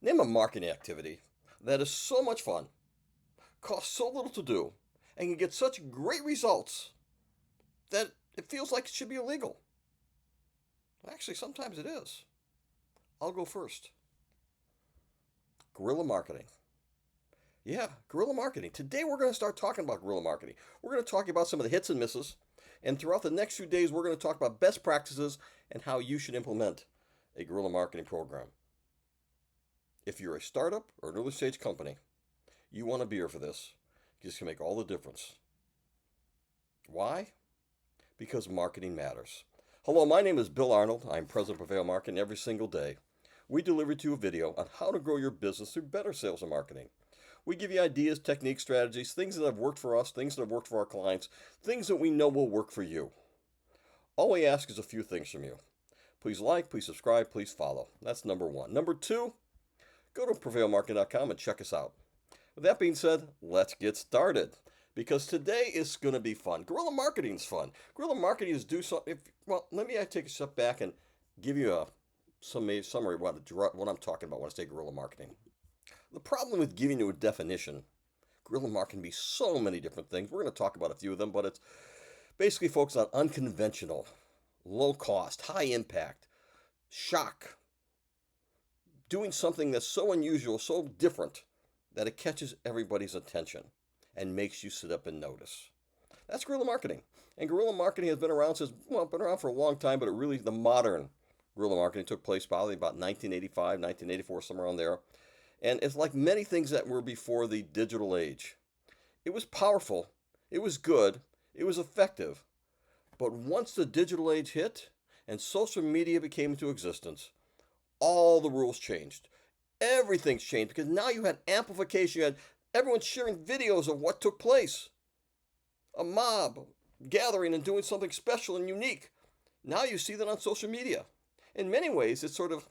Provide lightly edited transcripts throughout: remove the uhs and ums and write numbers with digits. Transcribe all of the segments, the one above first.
Name a marketing activity that is so much fun, costs so little to do, and can get such great results that it feels like it should be illegal. Actually, sometimes it is. I'll go first. Guerrilla marketing. Yeah, guerrilla marketing. Today we're going to start talking about guerrilla marketing. We're going to talk about some of the hits and misses. And throughout the next few days, we're going to talk about best practices and how you should implement a guerrilla marketing program. If you're a startup or an early stage company, you want to be here for this. This can make all the difference. Why? Because marketing matters. Hello, my name is Bill Arnold. I'm president of Prevail Marketing. Every single day, we deliver to you a video on how to grow your business through better sales and marketing. We give you ideas, techniques, strategies, things that have worked for us, things that have worked for our clients, things that we know will work for you. All we ask is a few things from you. Please like, please subscribe, please follow. That's number one. Number two, go to prevailmarketing.com and check us out. With that being said, let's get started. Because today is going to be fun. Guerrilla marketing is fun. Guerrilla marketing is do something. Well, let me take a step back and give you a summary of what I'm talking about when I say guerrilla marketing. The problem with giving you a definition, guerrilla marketing can be so many different things. We're going to talk about a few of them, but it's basically focused on unconventional, low cost, high impact, shock, doing something that's so unusual, so different that it catches everybody's attention and makes you sit up and notice. That's guerrilla marketing. And guerrilla marketing has been around for a long time, but the modern guerrilla marketing took place probably about 1985, 1984, somewhere around there. And it's like many things that were before the digital age. It was powerful, it was good, it was effective. But once the digital age hit and social media became into existence, all the rules changed. Everything's changed because now you had amplification. You had everyone sharing videos of what took place. A mob gathering and doing something special and unique. Now you see that on social media. In many ways, it sort of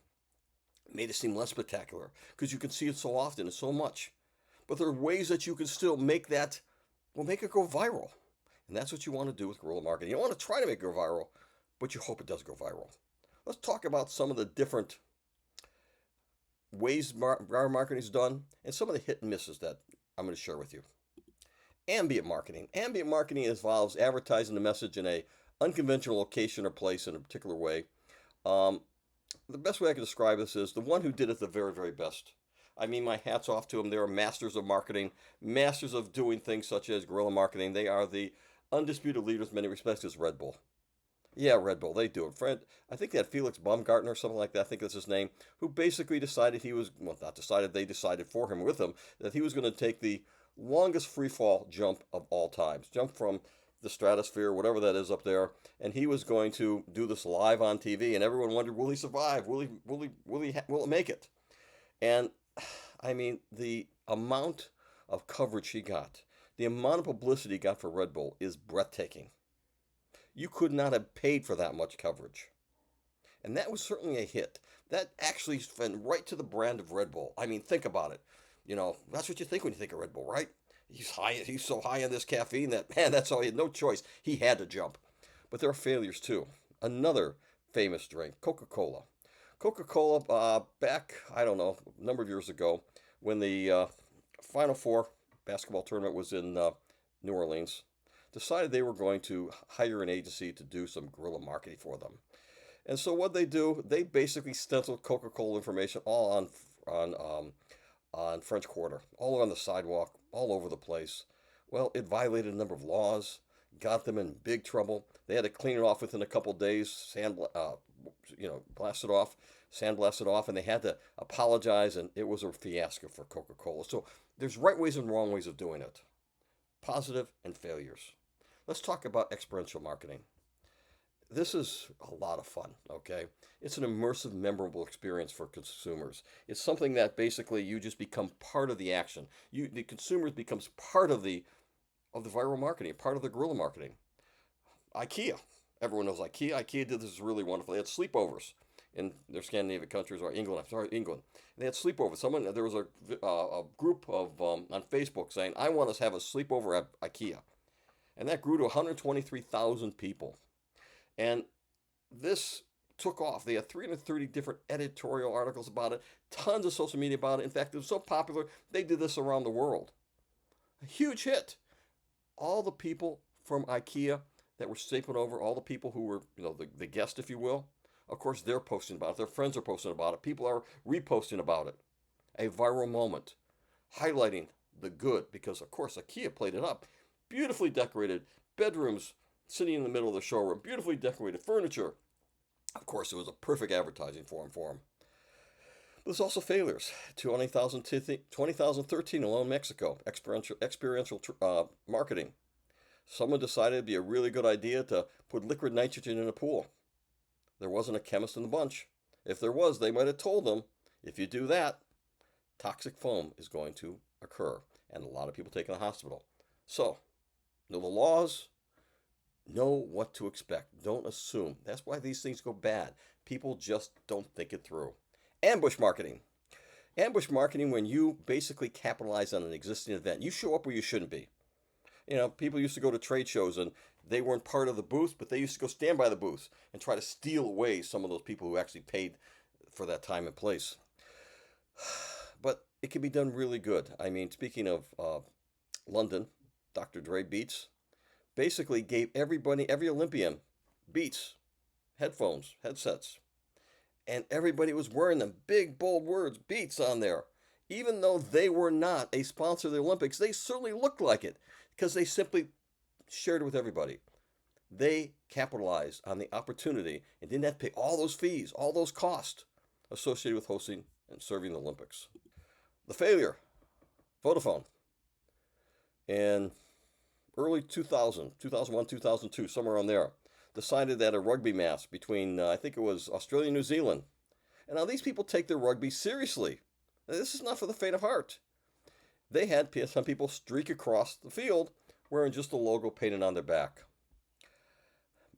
made it seem less spectacular because you can see it so often and so much. But there are ways that you can still make it go viral. And that's what you want to do with guerrilla marketing. You don't want to try to make it go viral, but you hope it does go viral. Let's talk about some of the different ways our marketing is done and some of the hit and misses that I'm going to share with you. Ambient marketing. Ambient marketing involves advertising the message in a unconventional location or place in a particular way. The best way I can describe this is the one who did it the very, very best. I mean, my hat's off to them. They are masters of marketing, masters of doing things such as guerrilla marketing. They are the undisputed leaders in many respects is Red Bull. Yeah, Red Bull, they do it. Fred, I think they had Felix Baumgartner or something like that, I think that's his name, who basically decided they decided for him with him that he was going to take the longest free fall jump of all times. Jump from the stratosphere, whatever that is up there, and he was going to do this live on TV, and everyone wondered, will he survive? Will it make it? And I mean, the amount of coverage he got, the amount of publicity he got for Red Bull is breathtaking. You could not have paid for that much coverage. And that was certainly a hit. That actually went right to the brand of Red Bull. I mean, think about it. You know, that's what you think when you think of Red Bull, right? He's so high on this caffeine that, man, that's all he had no choice. He had to jump. But there are failures too. Another famous drink, Coca-Cola. Coca-Cola, back, I don't know, a number of years ago, when the Final Four basketball tournament was in New Orleans, decided they were going to hire an agency to do some guerrilla marketing for them. And so what they do, they basically stenciled Coca-Cola information all on French Quarter, all on the sidewalk, all over the place. Well, it violated a number of laws, got them in big trouble. They had to clean it off within a couple of days, sandblast it off, and they had to apologize, and it was a fiasco for Coca-Cola. So there's right ways and wrong ways of doing it, positive and failures. Let's talk about experiential marketing. This is a lot of fun, okay? It's an immersive, memorable experience for consumers. It's something that basically you just become part of the action. The consumers becomes part of the viral marketing, part of the guerrilla marketing. IKEA. Everyone knows IKEA. IKEA did this really wonderful. They had sleepovers in their Scandinavian countries, or England. They had sleepovers. There was a group of on Facebook saying, "I want us to have a sleepover at IKEA," and that grew to 123,000 people. And this took off. They had 330 different editorial articles about it, tons of social media about it. In fact, it was so popular, they did this around the world. A huge hit. All the people from IKEA that were stapling over, all the people who were, the guest, if you will, of course, they're posting about it. Their friends are posting about it. People are reposting about it. A viral moment, highlighting the good, because, of course, IKEA played it up. Beautifully decorated bedrooms sitting in the middle of the showroom, beautifully decorated furniture. Of course, it was a perfect advertising forum for them. But there's also failures. 2013 alone in Mexico, experiential marketing. Someone decided it'd be a really good idea to put liquid nitrogen in a pool. There wasn't a chemist in the bunch. If there was, they might have told them, if you do that, toxic foam is going to occur, and a lot of people taken to the hospital. So, know the laws, know what to expect. Don't assume. That's why these things go bad. People just don't think it through. Ambush marketing. Ambush marketing, when you basically capitalize on an existing event. You show up where you shouldn't be. People used to go to trade shows and they weren't part of the booth, but they used to go stand by the booth and try to steal away some of those people who actually paid for that time and place. But it can be done really good. I mean, speaking of London, Dr. Dre Beats basically gave everybody, every Olympian, Beats, headphones, headsets. And everybody was wearing them. Big, bold words, Beats on there. Even though they were not a sponsor of the Olympics, they certainly looked like it because they simply shared it with everybody. They capitalized on the opportunity and didn't have to pay all those fees, all those costs associated with hosting and serving the Olympics. The failure, Vodafone. In early 2001, 2002, somewhere around there, decided that a rugby match between, I think it was Australia and New Zealand. And now these people take their rugby seriously. Now, this is not for the faint of heart. They had some people streak across the field wearing just the logo painted on their back.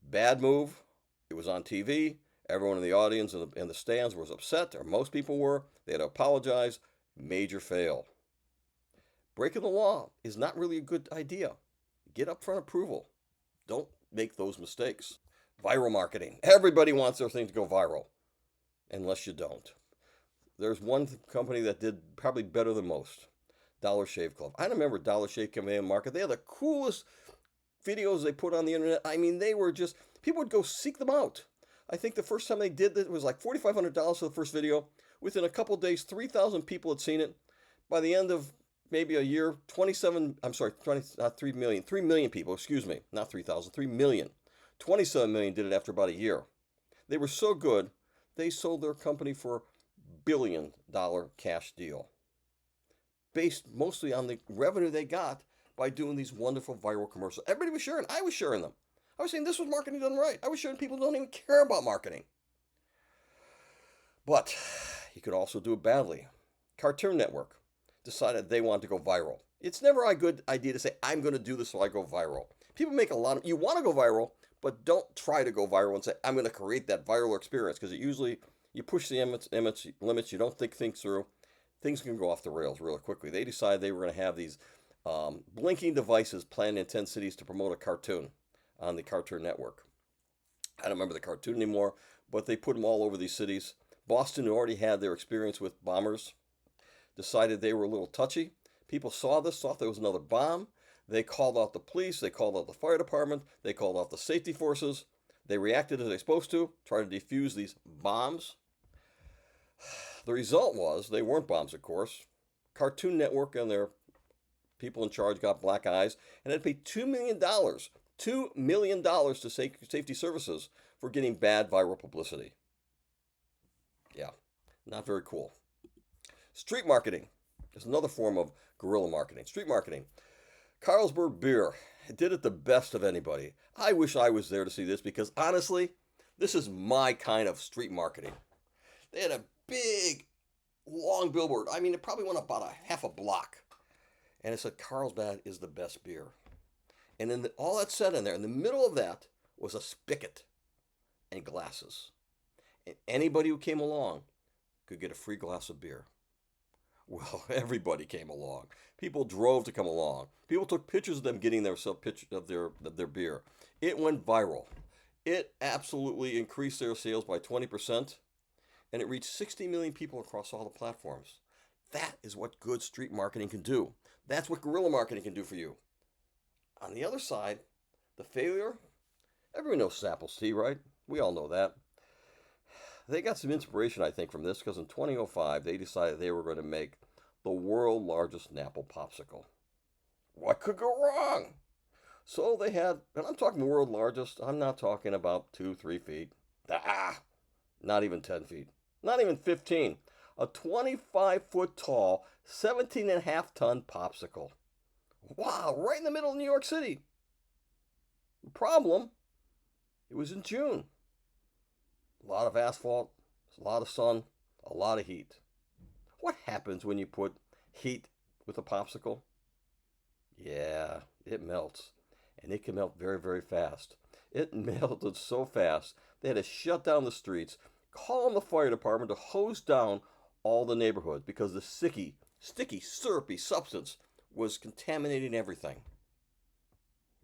Bad move. It was on TV. Everyone in the audience and in the stands was upset, or most people were. They had to apologize. Major fail. Breaking the law is not really a good idea. Get upfront approval. Don't make those mistakes. Viral marketing. Everybody wants their thing to go viral, unless you don't. There's one company that did probably better than most. Dollar Shave Club. I remember Dollar Shave coming in the market. They had the coolest videos they put on the internet. I mean, they were just, people would go seek them out. I think the first time they did this, it was like $4,500 for the first video. Within a couple of days, 3,000 people had seen it. By the end of maybe a year, 3 million people, excuse me, not 3,000, 3 million. 27 million did it after about a year. They were so good, they sold their company for $1 billion cash deal, based mostly on the revenue they got by doing these wonderful viral commercials. Everybody was sharing. I was sharing them. I was saying this was marketing done right. I was sharing people who don't even care about marketing. But you could also do it badly. Cartoon Network decided they wanted to go viral. It's never a good idea to say, I'm going to do this so I go viral. People make a lot of, you want to go viral, but don't try to go viral and say, I'm going to create that viral experience, because it usually, you push the limits, you don't think things through, things can go off the rails really quickly. They decided they were going to have these blinking devices planned in 10 cities to promote a cartoon on the Cartoon Network. I don't remember the cartoon anymore, but they put them all over these cities. Boston, who already had their experience with bombers, decided they were a little touchy. People saw this, thought there was another bomb. They called out the police, they called out the fire department, they called out the safety forces. They reacted as they're supposed to, tried to defuse these bombs. The result was, they weren't bombs, of course. Cartoon Network and their people in charge got black eyes and had to pay $2 million. $2 million to safety services for getting bad viral publicity. Yeah, not very cool. Street marketing is another form of guerrilla marketing. Street marketing. Carlsberg Beer did it the best of anybody. I wish I was there to see this, because honestly, this is my kind of street marketing. They had a big, long billboard. I mean, it probably went about a half a block. And it said, Carlsbad is the best beer. And then all that said in there, in the middle of that was a spigot and glasses. And anybody who came along could get a free glass of beer. Well, everybody came along. People drove to come along. People took pictures of them getting their picture of their beer. It went viral. It absolutely increased their sales by 20%, and it reached 60 million people across all the platforms. That is what good street marketing can do. That's what guerrilla marketing can do for you. On the other side, the failure, everyone knows Snapple's tea, right? We all know that. They got some inspiration, I think, from this because in 2005 they decided they were going to make the world largest Snapple popsicle. What could go wrong? So they had, and I'm talking the world largest, I'm not talking about 2, 3 feet. Not even 10 feet. Not even 15. A 25-foot tall, 17.5 ton popsicle. Wow, right in the middle of New York City. The problem, it was in June. A lot of asphalt, a lot of sun, a lot of heat. What happens when you put heat with a popsicle? Yeah, it melts. And it can melt very, very fast. It melted so fast, they had to shut down the streets, call in the fire department to hose down all the neighborhoods because the sticky, syrupy substance was contaminating everything.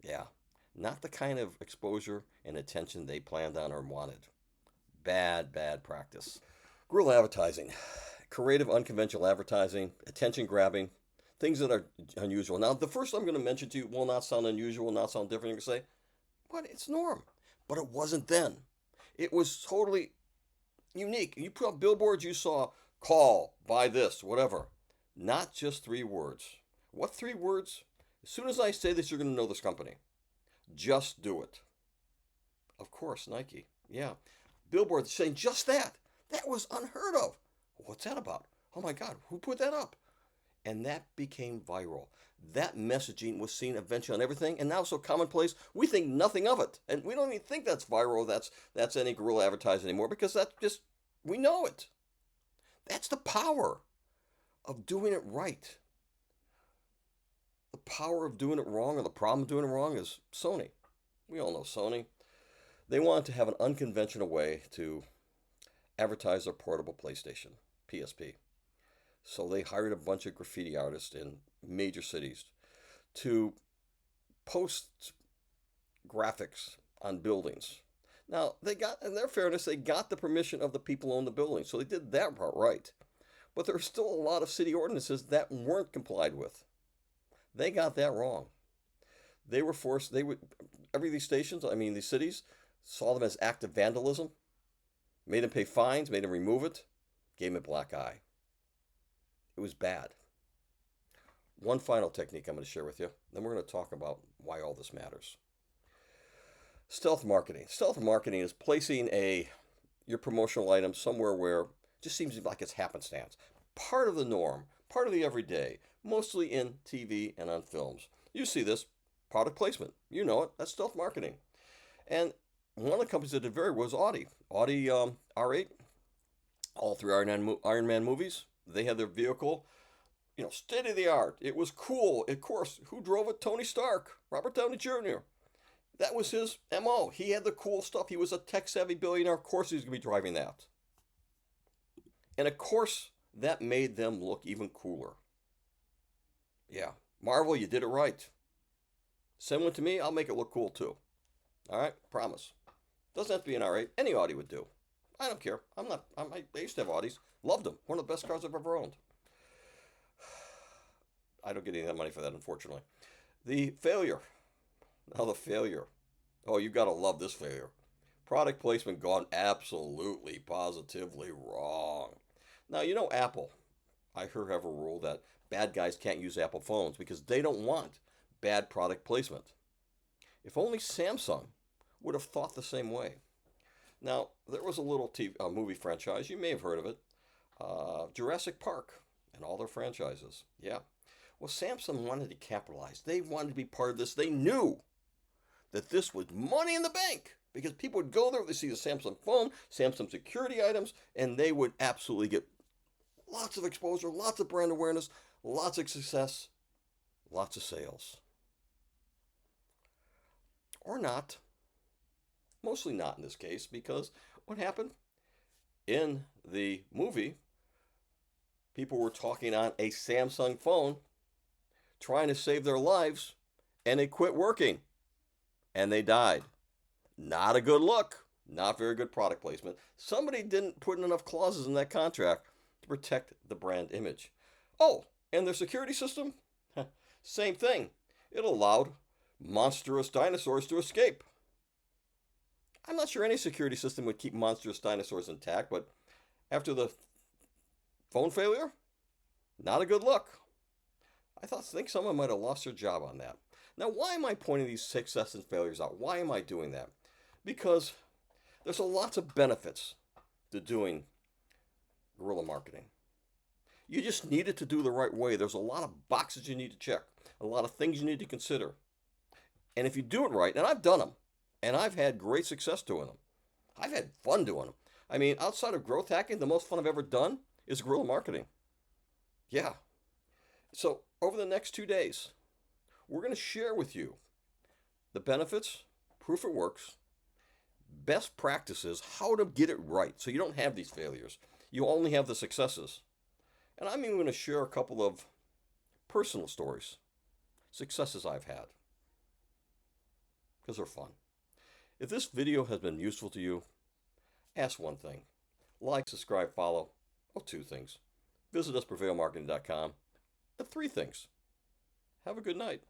Yeah, not the kind of exposure and attention they planned on or wanted. Bad, bad practice. Guerrilla advertising. Creative, unconventional advertising, attention grabbing, things that are unusual. Now, the first I'm going to mention to you will not sound unusual, will not sound different. You're going to say, but it's norm. But it wasn't then. It was totally unique. You put up billboards, you saw call, buy this, whatever. Not just 3 words. What 3 words? As soon as I say this, you're going to know this company. Just do it. Of course, Nike. Yeah. Billboards saying just that. That was unheard of. What's that about? Oh my God, who put that up? And that became viral. That messaging was seen eventually on everything, and now it's so commonplace, we think nothing of it. And we don't even think that's viral, that's any guerrilla advertising anymore, because that's just, we know it. That's the power of doing it right. The power of doing it wrong, or the problem of doing it wrong, is Sony. We all know Sony. They wanted to have an unconventional way to advertise their portable PlayStation, PSP. So they hired a bunch of graffiti artists in major cities to post graphics on buildings. Now, they got, in their fairness, they got the permission of the people who own the building, so they did that part right. But there are still a lot of city ordinances that weren't complied with. They got that wrong. They were forced, every of these stations, these cities, saw them as active vandalism, made them pay fines, made them remove it, gave them a black eye. It was bad. One final technique I'm going to share with you, then we're going to talk about why all this matters. Stealth marketing. Stealth marketing is placing your promotional item somewhere where it just seems like it's happenstance. Part of the norm, part of the everyday, mostly in TV and on films. You see this, product placement. You know it, that's stealth marketing. And one of the companies that did very well was Audi. Audi R8, all 3 Iron Man movies, they had their vehicle, state of the art. It was cool. Of course, who drove it? Tony Stark, Robert Downey Jr. That was his MO. He had the cool stuff. He was a tech-savvy billionaire. Of course, he was going to be driving that. And of course, that made them look even cooler. Yeah, Marvel, you did it right. Send one to me, I'll make it look cool too. All right, promise. Doesn't have to be an R8. Any Audi would do. I don't care. I used to have Audis. Loved them. One of the best cars I've ever owned. I don't get any of that money for that, unfortunately. The failure. Now the failure. Oh, you gotta love this failure. Product placement gone absolutely, positively wrong. Now, Apple. I have a rule that bad guys can't use Apple phones because they don't want bad product placement. If only Samsung would have thought the same way. Now, there was a little movie franchise, you may have heard of it, Jurassic Park and all their franchises. Yeah. Well, Samsung wanted to capitalize. They wanted to be part of this. They knew that this was money in the bank because people would go there, they see the Samsung phone, Samsung security items, and they would absolutely get lots of exposure, lots of brand awareness, lots of success, lots of sales. Or not. Mostly not in this case, because what happened? In the movie, people were talking on a Samsung phone, trying to save their lives, and it quit working. And they died. Not a good look. Not very good product placement. Somebody didn't put in enough clauses in that contract to protect the brand image. Oh, and their security system? Same thing. It allowed monstrous dinosaurs to escape. I'm not sure any security system would keep monstrous dinosaurs intact, but after the phone failure, not a good look. Think someone might have lost their job on that. Now, why am I pointing these success and failures out? Why am I doing that? Because there's a lots of benefits to doing guerrilla marketing. You just need it to do the right way. There's a lot of boxes you need to check, a lot of things you need to consider. And if you do it right, and I've done them, and I've had great success doing them. I've had fun doing them. I mean, outside of growth hacking, the most fun I've ever done is guerrilla marketing. Yeah. So over the next 2 days, we're going to share with you the benefits, proof it works, best practices, how to get it right so you don't have these failures. You only have the successes. And I'm even going to share a couple of personal stories, successes I've had, because they're fun. If this video has been useful to you, ask one thing. Like, subscribe, follow. Oh, two things. Visit us, prevailmarketing.com. The three things. Have a good night.